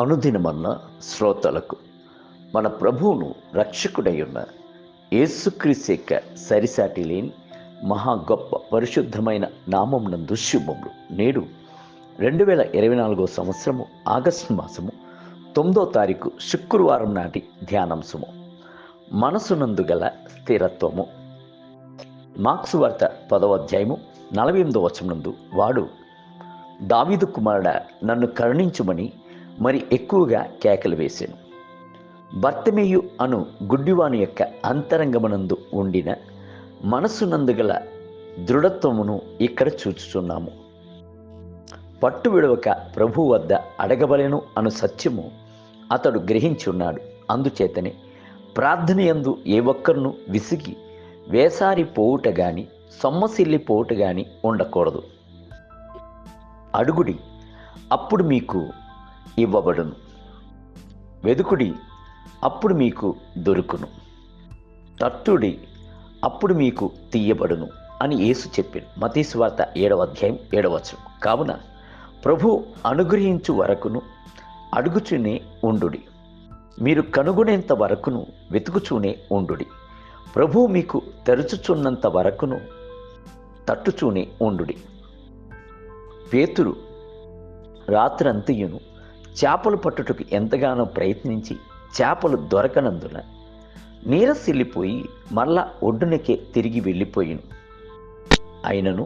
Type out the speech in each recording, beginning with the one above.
అనుదినమన్న శ్రోతలకు మన ప్రభువును రక్షకుడై ఉన్న యేసుక్రీస్తు యొక్క సరిసాటి లేని మహా గొప్ప పరిశుద్ధమైన నామమునందు శుభములు. నేడు 2024 సంవత్సరము ఆగస్టు మాసము 9వ తారీఖు శుక్రవారం నాటి ధ్యానాంశము మనసునందు గల స్థిరత్వము. మార్క్సు వార్త 10వ అధ్యాయము 48వ వచనమునందు వాడు, దావీదు కుమారుడా, నన్ను కరుణించుమని మరి ఎక్కువగా కేకలు వేశాను. బర్తిమేయు అను గుడ్డివాని యొక్క అంతరంగమునందు ఉండిన మనస్సునందు గల దృఢత్వమును ఇక్కడ చూచుచున్నాము. పట్టు విడవక ప్రభు వద్ద అడగబలెను అను సత్యము అతడు గ్రహించున్నాడు. అందుచేతనే ప్రార్థనయందు ఏ ఒక్కరును విసిగి వేసారి పోవుట గాని సొమ్మసిల్లి పోవుట గాని ఉండకూడదు. అడుగుడి, అప్పుడు మీకు ఇవ్వబడును. వెదుకుడి, అప్పుడు మీకు దొరుకును. తట్టుడి, అప్పుడు మీకు తీయబడును అని యేసు చెప్పాడు. మత్తయి సువార్త 7వ అధ్యాయం 7వ వచనం. కావున ప్రభు అనుగ్రహించు వరకును అడుగుచూనే ఉండుడి. మీరు కనుగొనేంత వరకును వెతుకుచూనే ఉండుడి. ప్రభు మీకు తెరుచుచున్నంత వరకును తట్టుచూనే ఉండుడి. పేతురు రాత్రంతయును చేపలు పట్టుటకు ఎంతగానో ప్రయత్నించి చేపలు దొరకనందున నీరసిల్లిపోయి మరలా ఒడ్డునకే తిరిగి వెళ్ళిపోయిను. అయినను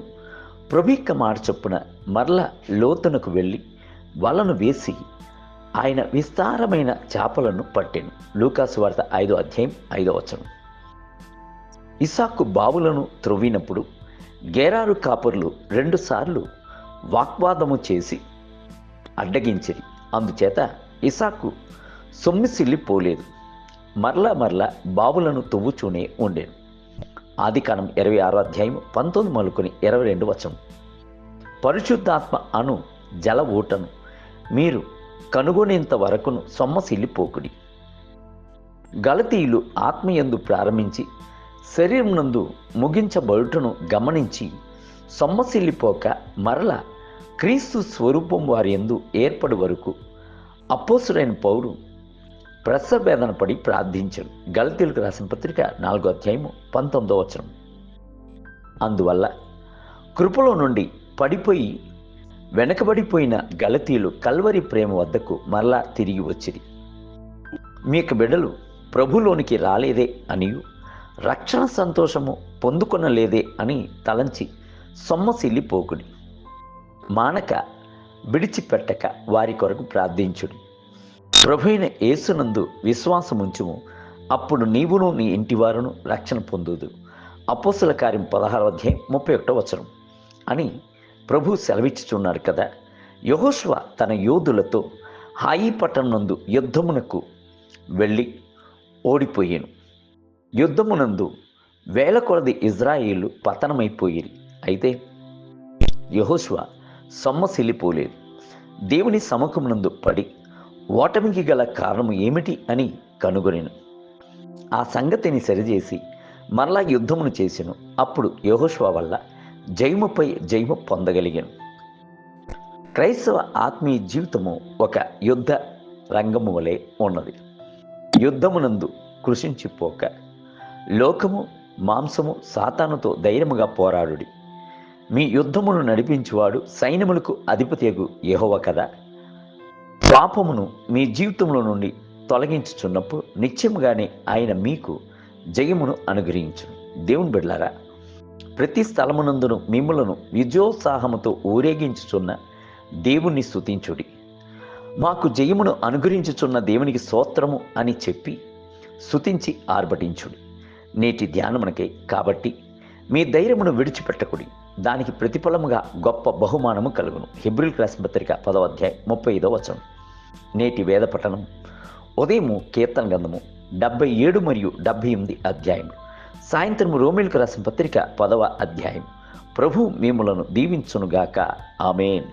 ప్రభు మాట చొప్పున మరలా లోతునకు వెళ్ళి వలను వేసి ఆయన విస్తారమైన చేపలను పట్టెను. లూకాసు వార్త 5వ అధ్యాయం 5వ వచనం. ఇస్సాకు బావులను త్రవ్వినప్పుడు గెరారు కాపరులు 2 సార్లు వాగ్వాదము చేసి అడ్డగించిరి. అందుచేత ఇస్సాకు సొమ్మిసిల్లిపోలేదు. మరలా బావులను తవ్వుచూనే ఉండేను. ఆదికాండం 26వ అధ్యాయం 19 మొదలుకొని 22 వచనం. పరిశుద్ధాత్మ అను జల ఊటను మీరు కనుగొనేంత వరకును సొమ్మసిల్లిపోకుడి. గలతీయులు ఆత్మయందు ప్రారంభించి శరీరం నందు ముగించబడుటను గమనించి సొమ్మసిల్లిపోక మరల క్రీస్తు స్వరూపం వారి యందు ఏర్పడి వరకు అపోస్తులైన పౌలు ప్రసవేదన పడి ప్రార్థించాడు. గలతీయులకు రాసిన పత్రిక 4వ అధ్యాయము 19వ వచనం. అందువల్ల కృపలో నుండి పడిపోయి వెనకబడిపోయిన గలతీయులు కల్వరి ప్రేమ వద్దకు మరలా తిరిగి వచ్చిరి. మీకు బిడ్డలు ప్రభులోనికి రాలేదే అనియు రక్షణ సంతోషము పొందుకొనలేదే అని తలంచి సొమ్మసిల్లిపోకుడి. మానక విడిచిపెట్టక వారి కొరకు ప్రార్థించుడి. ప్రభువైన యేసునందు విశ్వాసముంచుము, అప్పుడు నీవును నీ ఇంటివారును రక్షణ పొందుదు. అపోస్తల కార్యం 16వ అధ్యాయం 31వ వచనం అని ప్రభు సెలవిచ్చుచున్నారు కదా. యెహోషువ తన యోధులతో హాయి పట్టణం నందు యుద్ధమునకు వెళ్ళి ఓడిపోయాను. యుద్ధమునందు వేల కొలది ఇజ్రాయేలు పతనమైపోయిరి. అయితే యెహోషువ సొమ్మసిల్లిపోలేదు. దేవుని సముఖమునందు పడి ఓటమికి గల కారణము ఏమిటి అని కనుగొనెను. ఆ సంగతిని సరిచేసి మరలా యుద్ధమును చేసెను. అప్పుడు యెహోషువ వల్ల జయముపై జయము పొందగలిగాను. క్రైస్తవ ఆత్మీయ జీవితము ఒక యుద్ధ రంగము వలె ఉన్నది. యుద్ధమునందు కృషించిపోక లోకము మాంసము సాతానుతో ధైర్యముగా పోరాడుడి. మీ యుద్ధమును నడిపించువాడు సైన్యములకు అధిపతియగు యెహోవా కదా. పాపమును మీ జీవితంలో నుండి తొలగించుచున్నప్పుడు నిత్యముగానే ఆయన మీకు జయమును అనుగ్రహించును. దేవుని బిడ్డలారా, ప్రతి స్థలమునందును మిమ్ములను విజయోత్సాహముతో ఊరేగించుచున్న దేవుణ్ణి స్తుతించుడి. మాకు జయమును అనుగ్రహించుచున్న దేవునికి స్తోత్రము అని చెప్పి స్తుతించి ఆర్భటించుడి. నేటి ధ్యానమునకై కాబట్టి మీ ధైర్యమును విడిచిపెట్టకుడి. దానికి ప్రతిఫలముగా గొప్ప బహుమానము కలుగును. హెబ్రీయులకు రాసిన పత్రిక 10వ అధ్యాయం 35వ వచనం. నేటి వేద పఠనం ఉదయము కీర్తన గ్రంథము 77 మరియు 78 అధ్యాయం. సాయంత్రము రోమీయులకు రాసిన పత్రిక 10వ అధ్యాయం. ప్రభు మిమ్ములను దీవించునుగాక. ఆమేన్.